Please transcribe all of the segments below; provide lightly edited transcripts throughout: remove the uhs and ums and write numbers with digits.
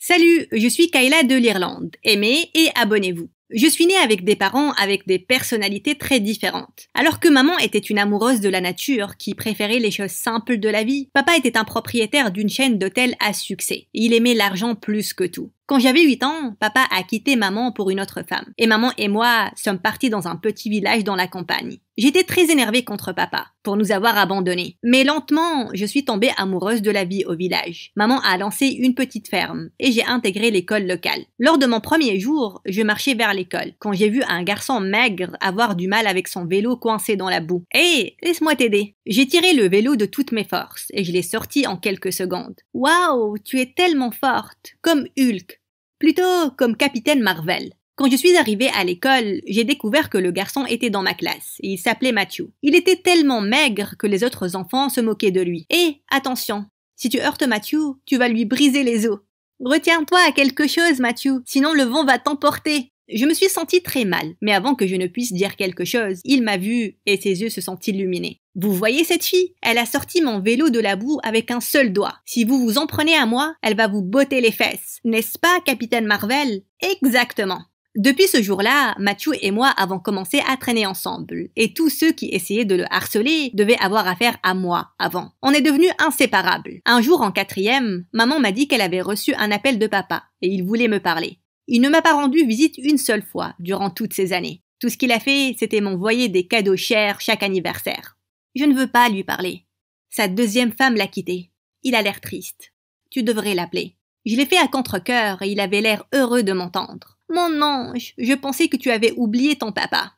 Salut, je suis Kayla de l'Irlande. Aimez et abonnez-vous. Je suis née avec des parents avec des personnalités très différentes. Alors que maman était une amoureuse de la nature qui préférait les choses simples de la vie, papa était un propriétaire d'une chaîne d'hôtels à succès. Il aimait l'argent plus que tout. Quand j'avais 8 ans, papa a quitté maman pour une autre femme. Et maman et moi sommes partis dans un petit village dans la campagne. J'étais très énervée contre papa pour nous avoir abandonnés. Mais lentement, je suis tombée amoureuse de la vie au village. Maman a lancé une petite ferme et j'ai intégré l'école locale. Lors de mon premier jour, je marchais vers l'école quand j'ai vu un garçon maigre avoir du mal avec son vélo coincé dans la boue. « Hé, laisse-moi t'aider !» J'ai tiré le vélo de toutes mes forces et je l'ai sorti en quelques secondes. « Waouh, tu es tellement forte, comme Hulk !» Plutôt comme Capitaine Marvel. Quand je suis arrivée à l'école, j'ai découvert que le garçon était dans ma classe et il s'appelait Matthew. Il était tellement maigre que les autres enfants se moquaient de lui. Et attention, si tu heurtes Matthew, tu vas lui briser les os. Retiens-toi à quelque chose, Matthew, sinon le vent va t'emporter. Je me suis sentie très mal, mais avant que je ne puisse dire quelque chose, il m'a vue et ses yeux se sont illuminés. Vous voyez cette fille? Elle a sorti mon vélo de la boue avec un seul doigt. Si vous vous en prenez à moi, elle va vous botter les fesses. N'est-ce pas, Capitaine Marvel? Exactement. Depuis ce jour-là, Matthew et moi avons commencé à traîner ensemble, et tous ceux qui essayaient de le harceler devaient avoir affaire à moi avant. On est devenus inséparables. Un jour en 4e, maman m'a dit qu'elle avait reçu un appel de papa, et il voulait me parler. Il ne m'a pas rendu visite une seule fois durant toutes ces années. Tout ce qu'il a fait, c'était m'envoyer des cadeaux chers chaque anniversaire. Je ne veux pas lui parler. Sa 2e femme l'a quitté. Il a l'air triste. Tu devrais l'appeler. Je l'ai fait à contre-cœur et il avait l'air heureux de m'entendre. Mon ange, je pensais que tu avais oublié ton papa.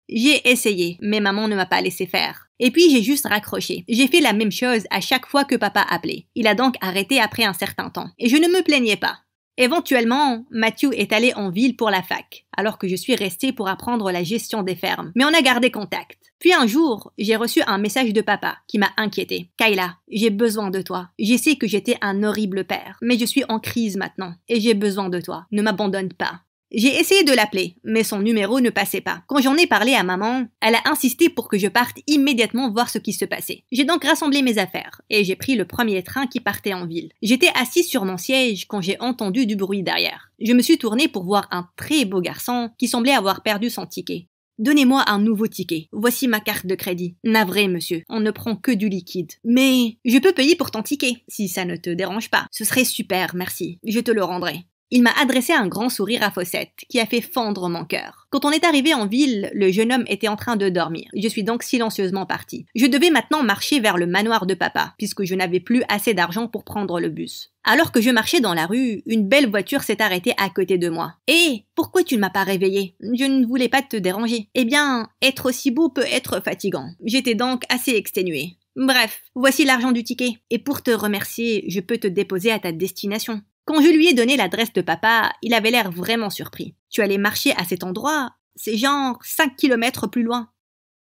J'ai essayé, mais maman ne m'a pas laissé faire. Et puis j'ai juste raccroché. J'ai fait la même chose à chaque fois que papa appelait. Il a donc arrêté après un certain temps. Et je ne me plaignais pas. Éventuellement, Matthew est allé en ville pour la fac, alors que je suis restée pour apprendre la gestion des fermes. Mais on a gardé contact. Puis un jour, j'ai reçu un message de papa qui m'a inquiétée. « Kayla, j'ai besoin de toi. Je sais que j'étais un horrible père, mais je suis en crise maintenant et j'ai besoin de toi. Ne m'abandonne pas. » J'ai essayé de l'appeler, mais son numéro ne passait pas. Quand j'en ai parlé à maman, elle a insisté pour que je parte immédiatement voir ce qui se passait. J'ai donc rassemblé mes affaires, et j'ai pris le premier train qui partait en ville. J'étais assis sur mon siège quand j'ai entendu du bruit derrière. Je me suis tournée pour voir un très beau garçon qui semblait avoir perdu son ticket. « Donnez-moi un nouveau ticket. Voici ma carte de crédit. »« Navré, monsieur, on ne prend que du liquide. »« Mais je peux payer pour ton ticket, si ça ne te dérange pas. »« Ce serait super, merci. Je te le rendrai. » Il m'a adressé un grand sourire à faussettes qui a fait fendre mon cœur. Quand on est arrivé en ville, le jeune homme était en train de dormir. Je suis donc silencieusement partie. Je devais maintenant marcher vers le manoir de papa, puisque je n'avais plus assez d'argent pour prendre le bus. Alors que je marchais dans la rue, une belle voiture s'est arrêtée à côté de moi. « Hé, pourquoi tu ne m'as pas réveillée ? Je ne voulais pas te déranger. » Eh bien, être aussi beau peut être fatigant. J'étais donc assez exténuée. Bref, voici l'argent du ticket. Et pour te remercier, je peux te déposer à ta destination. Quand je lui ai donné l'adresse de papa, il avait l'air vraiment surpris. « Tu allais marcher à cet endroit? C'est genre 5 kilomètres plus loin. »«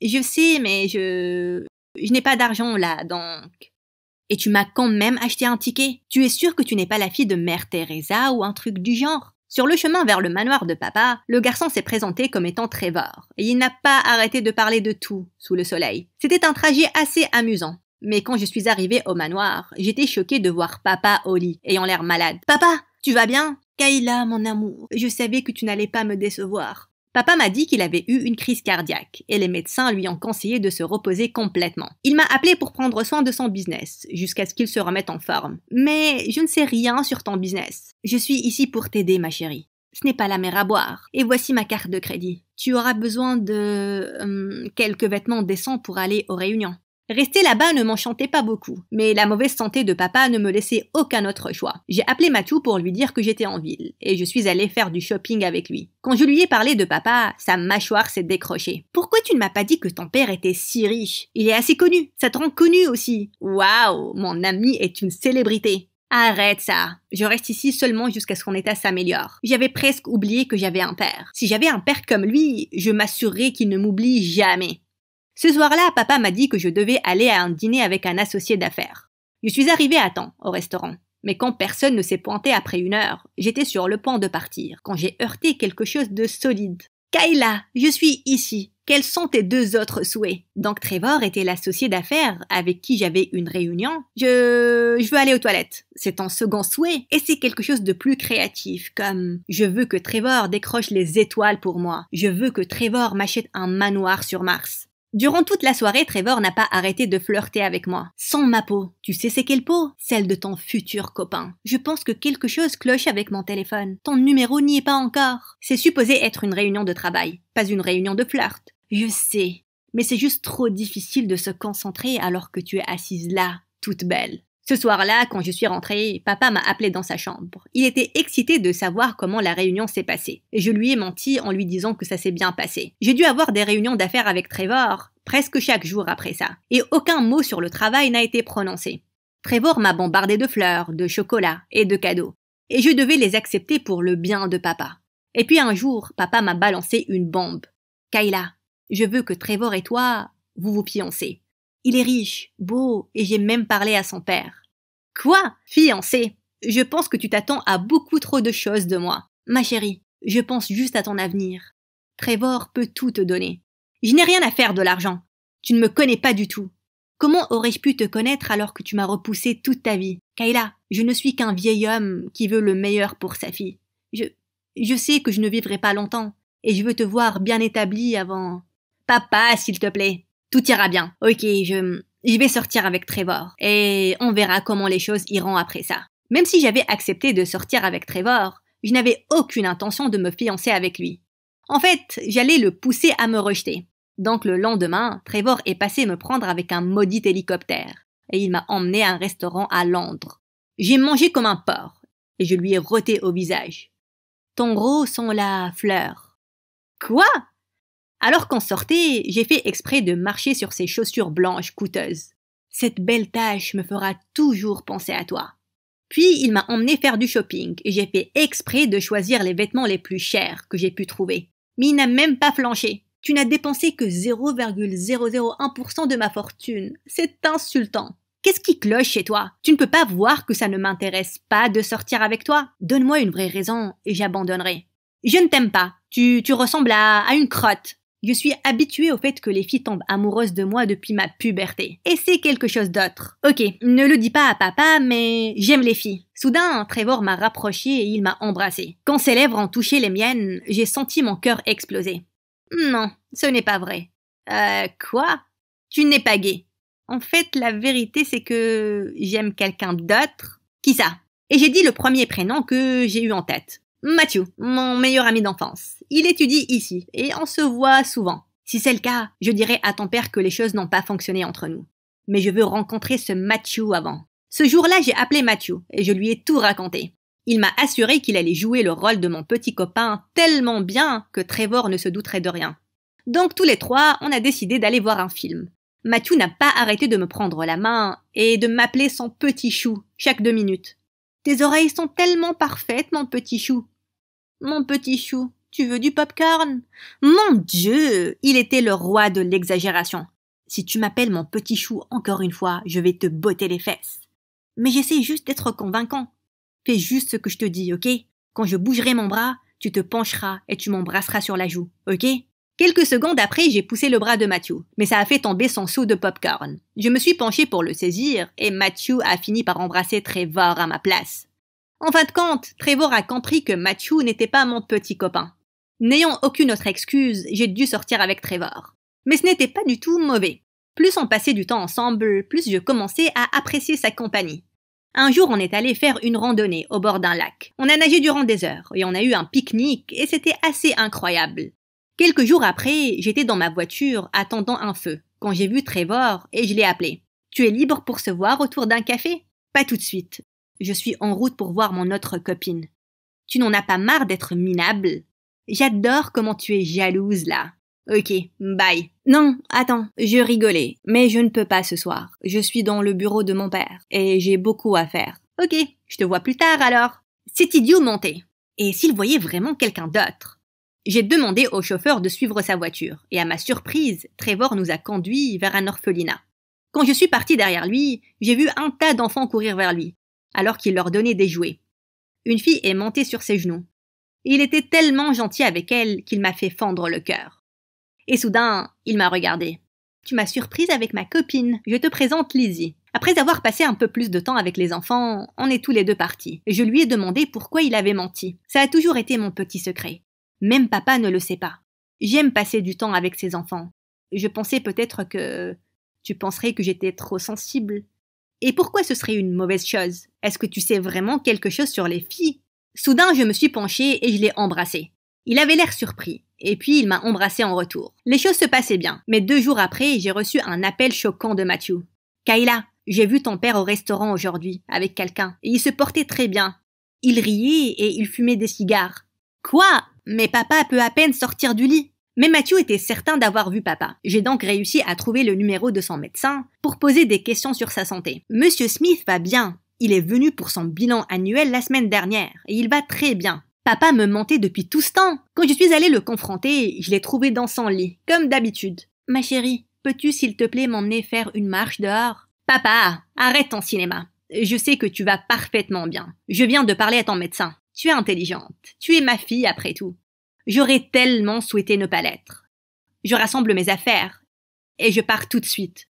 Je sais, mais je n'ai pas d'argent là, donc... » « Et tu m'as quand même acheté un ticket? Tu es sûre que tu n'es pas la fille de Mère Teresa ou un truc du genre? » Sur le chemin vers le manoir de papa, le garçon s'est présenté comme étant Trevor, et il n'a pas arrêté de parler de tout sous le soleil. C'était un trajet assez amusant. Mais quand je suis arrivée au manoir, j'étais choquée de voir papa au lit, ayant l'air malade. « Papa, tu vas bien? »« Kayla, mon amour, je savais que tu n'allais pas me décevoir. » Papa m'a dit qu'il avait eu une crise cardiaque, et les médecins lui ont conseillé de se reposer complètement. Il m'a appelé pour prendre soin de son business, jusqu'à ce qu'il se remette en forme. Mais je ne sais rien sur ton business. Je suis ici pour t'aider, ma chérie. Ce n'est pas la mer à boire. Et voici ma carte de crédit. Tu auras besoin de... quelques vêtements décents pour aller aux réunions. Rester là-bas ne m'enchantait pas beaucoup, mais la mauvaise santé de papa ne me laissait aucun autre choix. J'ai appelé Matthew pour lui dire que j'étais en ville, et je suis allée faire du shopping avec lui. Quand je lui ai parlé de papa, sa mâchoire s'est décrochée. « Pourquoi tu ne m'as pas dit que ton père était si riche? Il est assez connu, ça te rend connu aussi. »« Waouh, mon ami est une célébrité. » Arrête ça. Je reste ici seulement jusqu'à ce que son état s'améliore. J'avais presque oublié que j'avais un père. Si j'avais un père comme lui, je m'assurerais qu'il ne m'oublie jamais. Ce soir-là, papa m'a dit que je devais aller à un dîner avec un associé d'affaires. Je suis arrivée à temps au restaurant, mais quand personne ne s'est pointé après 1 heure, j'étais sur le point de partir, quand j'ai heurté quelque chose de solide. « Kayla, je suis ici. Quels sont tes deux autres souhaits? Donc Trevor était l'associé d'affaires avec qui j'avais une réunion. Je veux aller aux toilettes. C'est ton second souhait. Et c'est quelque chose de plus créatif, comme je veux que Trevor décroche les étoiles pour moi. Je veux que Trevor m'achète un manoir sur Mars. Durant toute la soirée, Trevor n'a pas arrêté de flirter avec moi. Sans ma peau. Tu sais c'est quelle peau? Celle de ton futur copain. Je pense que quelque chose cloche avec mon téléphone. Ton numéro n'y est pas encore. C'est supposé être une réunion de travail, pas une réunion de flirt. Je sais, mais c'est juste trop difficile de se concentrer alors que tu es assise là, toute belle. Ce soir-là, quand je suis rentrée, papa m'a appelé dans sa chambre. Il était excité de savoir comment la réunion s'est passée. Et je lui ai menti en lui disant que ça s'est bien passé. J'ai dû avoir des réunions d'affaires avec Trevor presque chaque jour après ça. Et aucun mot sur le travail n'a été prononcé. Trevor m'a bombardé de fleurs, de chocolat et de cadeaux. Et je devais les accepter pour le bien de papa. Et puis un jour, papa m'a balancé une bombe. Kayla, je veux que Trevor et toi, vous vous fiancez. Il est riche, beau, et j'ai même parlé à son père. Quoi? Fiancé? Je pense que tu t'attends à beaucoup trop de choses de moi. Ma chérie, je pense juste à ton avenir. Trevor peut tout te donner. Je n'ai rien à faire de l'argent. Tu ne me connais pas du tout. Comment aurais-je pu te connaître alors que tu m'as repoussé toute ta vie? Kayla, je ne suis qu'un vieil homme qui veut le meilleur pour sa fille. Je sais que je ne vivrai pas longtemps, et je veux te voir bien établie avant... Papa, s'il te plaît. Tout ira bien. Ok, je vais sortir avec Trevor, et on verra comment les choses iront après ça. Même si j'avais accepté de sortir avec Trevor, je n'avais aucune intention de me fiancer avec lui. En fait, j'allais le pousser à me rejeter. Donc le lendemain, Trevor est passé me prendre avec un maudit hélicoptère, et il m'a emmené à un restaurant à Londres. J'ai mangé comme un porc, et je lui ai roté au visage. Ton gros sont la fleur. Quoi? Alors qu'on sortait, j'ai fait exprès de marcher sur ces chaussures blanches coûteuses. Cette belle tache me fera toujours penser à toi. Puis il m'a emmené faire du shopping et j'ai fait exprès de choisir les vêtements les plus chers que j'ai pu trouver. Mais il n'a même pas flanché. Tu n'as dépensé que 0,001% de ma fortune. C'est insultant. Qu'est-ce qui cloche chez toi? Tu ne peux pas voir que ça ne m'intéresse pas de sortir avec toi? Donne-moi une vraie raison et j'abandonnerai. Je ne t'aime pas. Tu ressembles à une crotte. Je suis habituée au fait que les filles tombent amoureuses de moi depuis ma puberté. Et c'est quelque chose d'autre. Ok, ne le dis pas à papa, mais j'aime les filles. Soudain, Trevor m'a rapproché et il m'a embrassé. Quand ses lèvres ont touché les miennes, j'ai senti mon cœur exploser. Non, ce n'est pas vrai. Quoi? Tu n'es pas gay. En fait, la vérité, c'est que j'aime quelqu'un d'autre. Qui ça? Et j'ai dit le premier prénom que j'ai eu en tête. Matthew, mon meilleur ami d'enfance. Il étudie ici, et on se voit souvent. Si c'est le cas, je dirai à ton père que les choses n'ont pas fonctionné entre nous. Mais je veux rencontrer ce Matthew avant. Ce jour-là, j'ai appelé Matthew, et je lui ai tout raconté. Il m'a assuré qu'il allait jouer le rôle de mon petit copain tellement bien que Trevor ne se douterait de rien. Donc tous les trois, on a décidé d'aller voir un film. Matthew n'a pas arrêté de me prendre la main et de m'appeler son petit chou chaque 2 minutes. Tes oreilles sont tellement parfaites, mon petit chou. Mon petit chou, tu veux du popcorn? Mon Dieu, il était le roi de l'exagération. Si tu m'appelles mon petit chou encore une fois, je vais te botter les fesses. Mais j'essaie juste d'être convaincant. Fais juste ce que je te dis, ok? Quand je bougerai mon bras, tu te pencheras et tu m'embrasseras sur la joue, ok? Quelques secondes après, j'ai poussé le bras de Matthew, mais ça a fait tomber son seau de popcorn. Je me suis penchée pour le saisir et Matthew a fini par embrasser Trevor à ma place. En fin de compte, Trevor a compris que Matthew n'était pas mon petit copain. N'ayant aucune autre excuse, j'ai dû sortir avec Trevor. Mais ce n'était pas du tout mauvais. Plus on passait du temps ensemble, plus je commençais à apprécier sa compagnie. Un jour, on est allé faire une randonnée au bord d'un lac. On a nagé durant des heures et on a eu un pique-nique et c'était assez incroyable. Quelques jours après, j'étais dans ma voiture attendant un feu, quand j'ai vu Trevor et je l'ai appelé. « Tu es libre pour se voir autour d'un café ?»« Pas tout de suite. Je suis en route pour voir mon autre copine. »« Tu n'en as pas marre d'être minable? J'adore comment tu es jalouse là. »« Ok, bye. »« Non, attends, je rigolais, mais je ne peux pas ce soir. Je suis dans le bureau de mon père et j'ai beaucoup à faire. »« Ok, je te vois plus tard alors. » C'est idiot monté. Et s'il voyait vraiment quelqu'un d'autre? J'ai demandé au chauffeur de suivre sa voiture, et à ma surprise, Trevor nous a conduits vers un orphelinat. Quand je suis partie derrière lui, j'ai vu un tas d'enfants courir vers lui, alors qu'il leur donnait des jouets. Une fille est montée sur ses genoux. Il était tellement gentil avec elle qu'il m'a fait fendre le cœur. Et soudain, il m'a regardée. « Tu m'as surprise avec ma copine. Je te présente Lizzie. » Après avoir passé un peu plus de temps avec les enfants, on est tous les deux partis. Je lui ai demandé pourquoi il avait menti. Ça a toujours été mon petit secret. Même papa ne le sait pas. J'aime passer du temps avec ses enfants. Je pensais peut-être que... Tu penserais que j'étais trop sensible. Et pourquoi ce serait une mauvaise chose? Est-ce que tu sais vraiment quelque chose sur les filles? Soudain, je me suis penchée et je l'ai embrassé. Il avait l'air surpris. Et puis, il m'a embrassé en retour. Les choses se passaient bien. Mais 2 jours après, j'ai reçu un appel choquant de Matthew. « Kayla, j'ai vu ton père au restaurant aujourd'hui, avec quelqu'un. Et il se portait très bien. Il riait et il fumait des cigares. »« Quoi? Mais papa peut à peine sortir du lit. » Mais Matthew était certain d'avoir vu papa. J'ai donc réussi à trouver le numéro de son médecin pour poser des questions sur sa santé. « Monsieur Smith va bien. Il est venu pour son bilan annuel la semaine dernière. Et il va très bien. » Papa me mentait depuis tout ce temps. Quand je suis allée le confronter, je l'ai trouvé dans son lit, comme d'habitude. « Ma chérie, peux-tu s'il te plaît m'emmener faire une marche dehors? »« Papa, arrête ton cinéma. Je sais que tu vas parfaitement bien. Je viens de parler à ton médecin. Tu es intelligente. Tu es ma fille après tout. J'aurais tellement souhaité ne pas l'être. Je rassemble mes affaires et je pars tout de suite.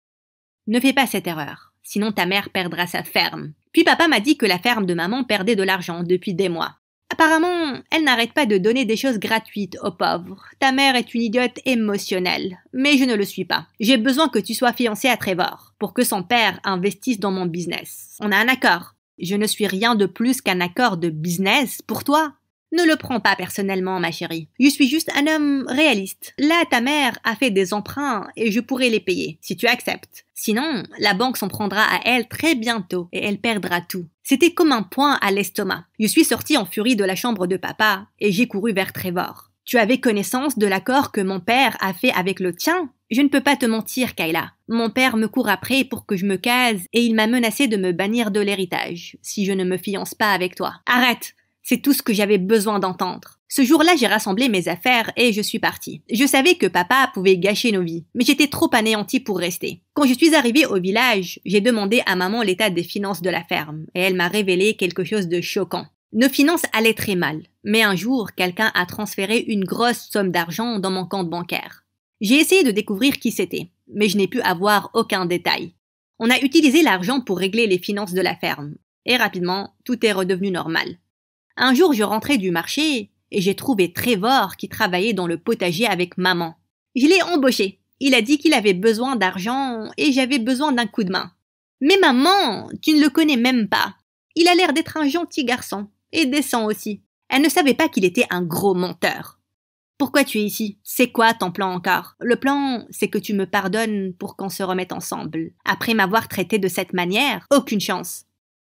Ne fais pas cette erreur, sinon ta mère perdra sa ferme. » Puis papa m'a dit que la ferme de maman perdait de l'argent depuis des mois. Apparemment, elle n'arrête pas de donner des choses gratuites aux pauvres. Ta mère est une idiote émotionnelle, mais je ne le suis pas. J'ai besoin que tu sois fiancée à Trevor, pour que son père investisse dans mon business. On a un accord. Je ne suis rien de plus qu'un accord de business pour toi. Ne le prends pas personnellement, ma chérie. Je suis juste un homme réaliste. Là, ta mère a fait des emprunts et je pourrai les payer, si tu acceptes. Sinon, la banque s'en prendra à elle très bientôt et elle perdra tout. C'était comme un poing à l'estomac. Je suis sortie en furie de la chambre de papa et j'ai couru vers Trevor. Tu avais connaissance de l'accord que mon père a fait avec le tien? Je ne peux pas te mentir, Kayla. Mon père me court après pour que je me case et il m'a menacé de me bannir de l'héritage si je ne me fiance pas avec toi. Arrête! C'est tout ce que j'avais besoin d'entendre. Ce jour-là, j'ai rassemblé mes affaires et je suis partie. Je savais que papa pouvait gâcher nos vies, mais j'étais trop anéantie pour rester. Quand je suis arrivée au village, j'ai demandé à maman l'état des finances de la ferme et elle m'a révélé quelque chose de choquant. Nos finances allaient très mal, mais un jour, quelqu'un a transféré une grosse somme d'argent dans mon compte bancaire. J'ai essayé de découvrir qui c'était, mais je n'ai pu avoir aucun détail. On a utilisé l'argent pour régler les finances de la ferme, et rapidement, tout est redevenu normal. Un jour, je rentrais du marché et j'ai trouvé Trevor qui travaillait dans le potager avec maman. Je l'ai embauché. Il a dit qu'il avait besoin d'argent et j'avais besoin d'un coup de main. Mais maman, tu ne le connais même pas. Il a l'air d'être un gentil garçon et décent aussi. Elle ne savait pas qu'il était un gros menteur. Pourquoi tu es ici? C'est quoi ton plan encore? Le plan, c'est que tu me pardonnes pour qu'on se remette ensemble. Après m'avoir traité de cette manière, aucune chance.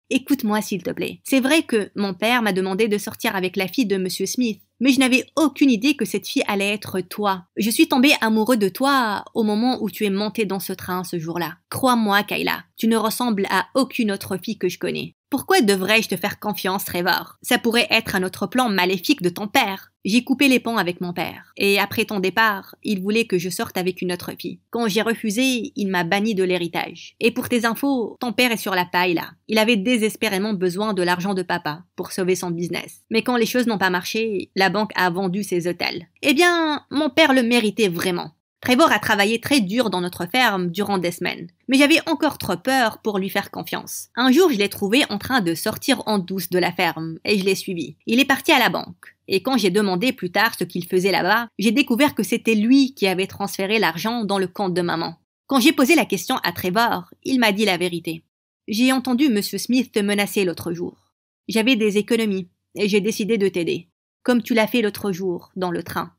Écoute-moi s'il te plaît. C'est vrai que mon père m'a demandé de sortir avec la fille de Monsieur Smith, mais je n'avais aucune idée que cette fille allait être toi. Je suis tombée amoureux de toi au moment où tu es montée dans ce train ce jour-là. Crois-moi, Kayla, tu ne ressembles à aucune autre fille que je connais. Pourquoi devrais-je te faire confiance, Trevor? Ça pourrait être un autre plan maléfique de ton père. J'ai coupé les ponts avec mon père, et après ton départ, il voulait que je sorte avec une autre fille. Quand j'ai refusé, il m'a banni de l'héritage. Et pour tes infos, ton père est sur la paille là. Il avait désespérément besoin de l'argent de papa pour sauver son business. Mais quand les choses n'ont pas marché, la banque a vendu ses hôtels. Eh bien, mon père le méritait vraiment. Trevor a travaillé très dur dans notre ferme durant des semaines, mais j'avais encore trop peur pour lui faire confiance. Un jour, je l'ai trouvé en train de sortir en douce de la ferme, et je l'ai suivi. Il est parti à la banque, et quand j'ai demandé plus tard ce qu'il faisait là-bas, j'ai découvert que c'était lui qui avait transféré l'argent dans le compte de maman. Quand j'ai posé la question à Trevor, il m'a dit la vérité. J'ai entendu Monsieur Smith te menacer l'autre jour. J'avais des économies, et j'ai décidé de t'aider, comme tu l'as fait l'autre jour, dans le train.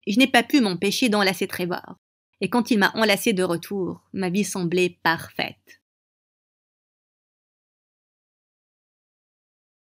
Je n'ai pas pu m'empêcher d'enlacer Trevor. Et quand il m'a enlacée de retour, ma vie semblait parfaite.